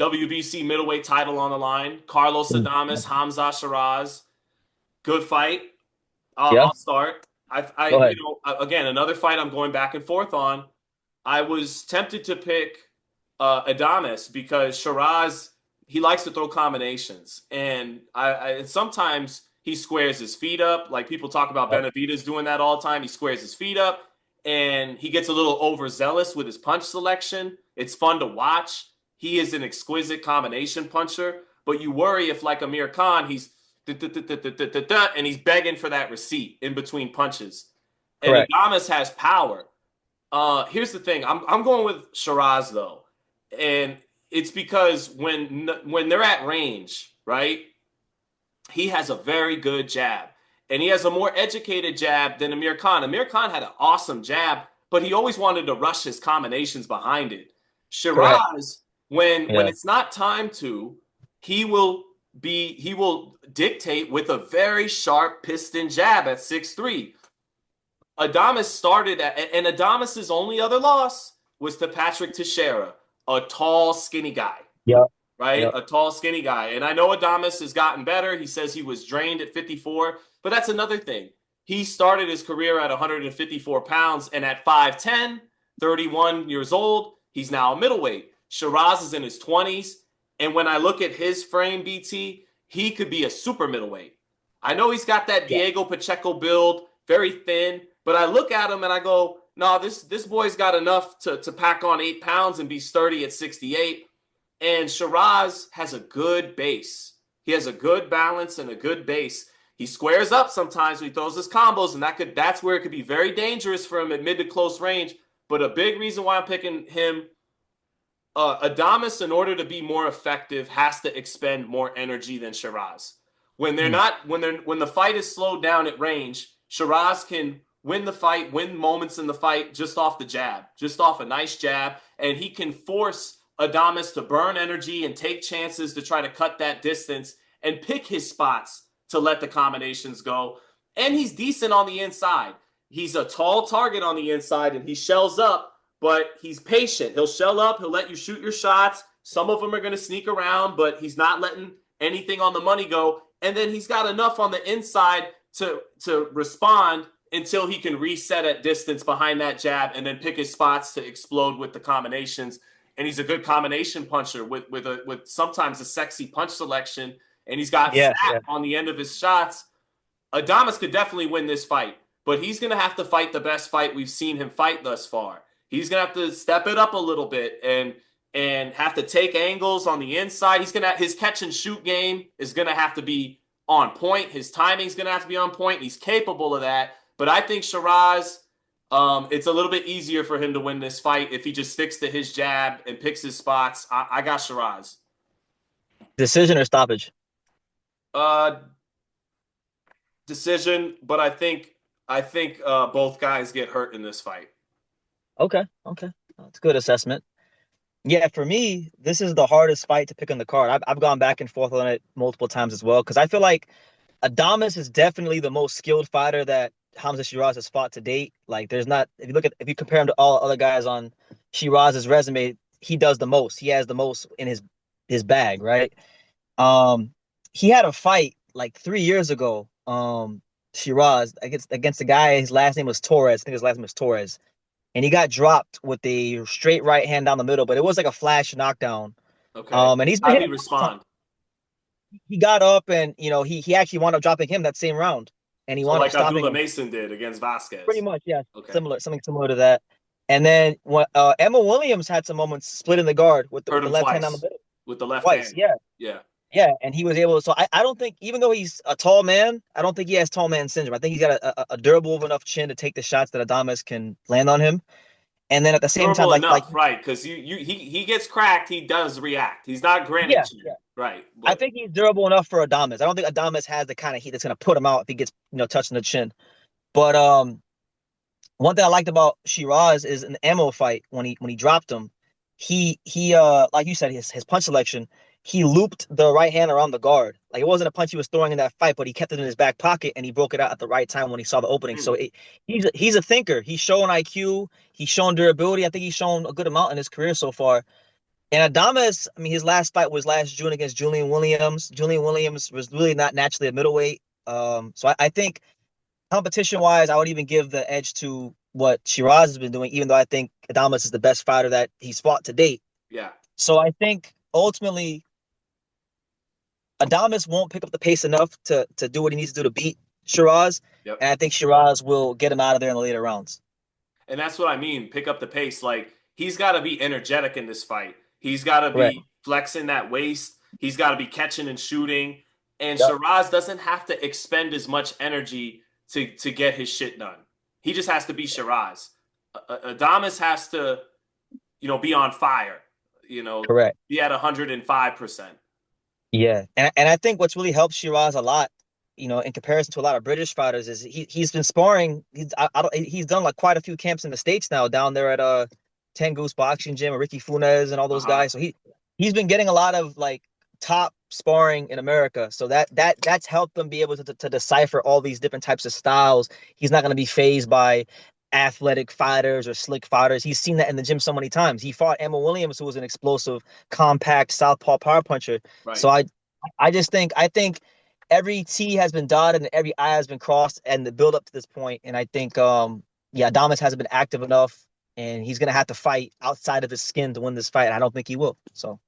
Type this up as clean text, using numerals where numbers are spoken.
WBC middleweight title on the line. Carlos Mm. Adames-Hamzah Sheeraz. Good fight. Yeah, I'll start. go ahead. Again, another fight I'm going back and forth on. I was tempted to pick Adames because Shiraz he likes to throw combinations, and and sometimes he squares his feet up. Like people talk about Yep. Benavidez doing that all the time. He squares his feet up, and he gets a little overzealous with his punch selection. It's fun to watch. He is an exquisite combination puncher, but you worry if like Amir Khan, he's and he's begging for that receipt in between punches. And Correct. Adames has power. Here's the thing. I'm going with Shiraz though, and it's because when they're at range, right? He has a very good jab, and he has a more educated jab than Amir Khan. Amir Khan had an awesome jab, but he always wanted to rush his combinations behind it. Correct. Shiraz, when Yeah. it's not time to, he will dictate with a very sharp piston jab at 6'3". Adames started at, and Adames's only other loss was to Patrick Teixeira, a tall, skinny guy, Yep. right? Yep. A tall, skinny guy. And I know Adames has gotten better. He says he was drained at 54, but that's another thing. He started his career at 154 pounds, and at 5'10, 31 years old, he's now a middleweight. Shiraz is in his 20s, and when I look at his frame, BT, he could be a super middleweight. I know he's got that Yeah. Diego Pacheco build, very thin, but I look at him and I go, no, this boy's got enough to pack on 8 pounds and be sturdy at 68. And Shiraz has a good base. He has a good balance and a good base. He squares up sometimes when he throws his combos, and that's where it could be very dangerous for him at mid to close range. But a big reason why I'm picking him, Adames, in order to be more effective, has to expend more energy than Shiraz. When they're Mm. not, when the fight is slowed down at range, Shiraz can win the fight, win moments in the fight just off the jab, just off a nice jab, and he can force Adames to burn energy and take chances to try to cut that distance and pick his spots to let the combinations go. And he's decent on the inside. He's a tall target on the inside, and he shells up, but he's patient. He'll shell up. He'll let you shoot your shots. Some of them are going to sneak around, but he's not letting anything on the money go. And then he's got enough on the inside to respond until he can reset at distance behind that jab and then pick his spots to explode with the combinations. And he's a good combination puncher with sometimes a sexy punch selection. And he's got Yeah. snap Yeah. on the end of his shots. Adames could definitely win this fight, but he's going to have to fight the best fight we've seen him fight thus far. He's going to have to step it up a little bit and have to take angles on the inside. His catch and shoot game is going to have to be on point. His timing is going to have to be on point. He's capable of that. But I think Shiraz, it's a little bit easier for him to win this fight if he just sticks to his jab and picks his spots. I got Shiraz. Decision or stoppage? Uh, Decision, but I think both guys get hurt in this fight. Okay. Okay. That's a good assessment. Yeah, for me, this is the hardest fight to pick on the card. I've gone back and forth on it multiple times as well because I feel like Adames is definitely the most skilled fighter that Hamza Shiraz has fought to date. Like, there's not if you compare him to all other guys on Shiraz's resume, he does the most. He has the most in his bag, right? Um, he had a fight like 3 years ago. Shiraz against the guy. His last name was Torres. I think his last name was Torres, and he got dropped with a straight right hand down the middle, but it was like a flash knockdown. Okay. And he's been How'd hit he a couple times. respond? He got up and he actually wound up dropping him that same round, and he So wound up like stopping Abdullah him Mason did against pretty Vasquez. much. Yeah, Okay. something similar to that. And then Emma Williams had some moments splitting the guard with Hurt the him left hand down the twice middle with the left twice. hand. Yeah, Yeah. yeah, and he was able to. So I don't think, even though he's a tall man, I don't think he has tall man syndrome. I think he's got a durable enough chin to take the shots that Adames can land on him. And then at the same time, Durable like enough, right? Because he gets cracked, he does react. He's not granite yeah, chin, yeah. right? I But think he's durable enough for Adames. I don't think Adames has the kind of heat that's gonna put him out if he gets touching the chin. But one thing I liked about Shiraz is an ammo fight when he dropped him. He like you said, his punch selection. He looped the right hand around the guard. Like, it wasn't a punch he was throwing in that fight, but he kept it in his back pocket and he broke it out at the right time when he saw the opening. So he's a thinker. He's shown IQ. He's shown durability. I think he's shown a good amount in his career so far. And Adames, I mean, his last fight was last June against Julian Williams. Julian Williams was really not naturally a middleweight. So I think competition wise, I would even give the edge to what Shiraz has been doing, even though I think Adames is the best fighter that he's fought to date. Yeah. So I think ultimately Adames won't pick up the pace enough to do what he needs to do to beat Shiraz. Yep. And I think Shiraz will get him out of there in the later rounds. And that's what I mean. Pick up the pace. Like he's got to be energetic in this fight. He's got to Correct. be flexing that waist. He's got to be catching and shooting. And Yep. Shiraz doesn't have to expend as much energy to get his shit done. He just has to be Shiraz. Adames has to, be on fire. Correct. Be at 105%. Yeah. And I think what's really helped Shiraz a lot, in comparison to a lot of British fighters, is he's been sparring. He's done like quite a few camps in the States now, down there at Ten Goose Boxing Gym, or Ricky Funes and all those Uh-huh. guys. So he's been getting a lot of like top sparring in America. So that's helped them be able to decipher all these different types of styles. He's not going to be phased by athletic fighters or slick fighters. He's seen that in the gym so many times. He fought Emma Williams, who was an explosive, compact southpaw power puncher. Right. So I think every T has been dotted and every I has been crossed and the build up to this point. And I think yeah, Adames hasn't been active enough and he's gonna have to fight outside of his skin to win this fight. I don't think he will. So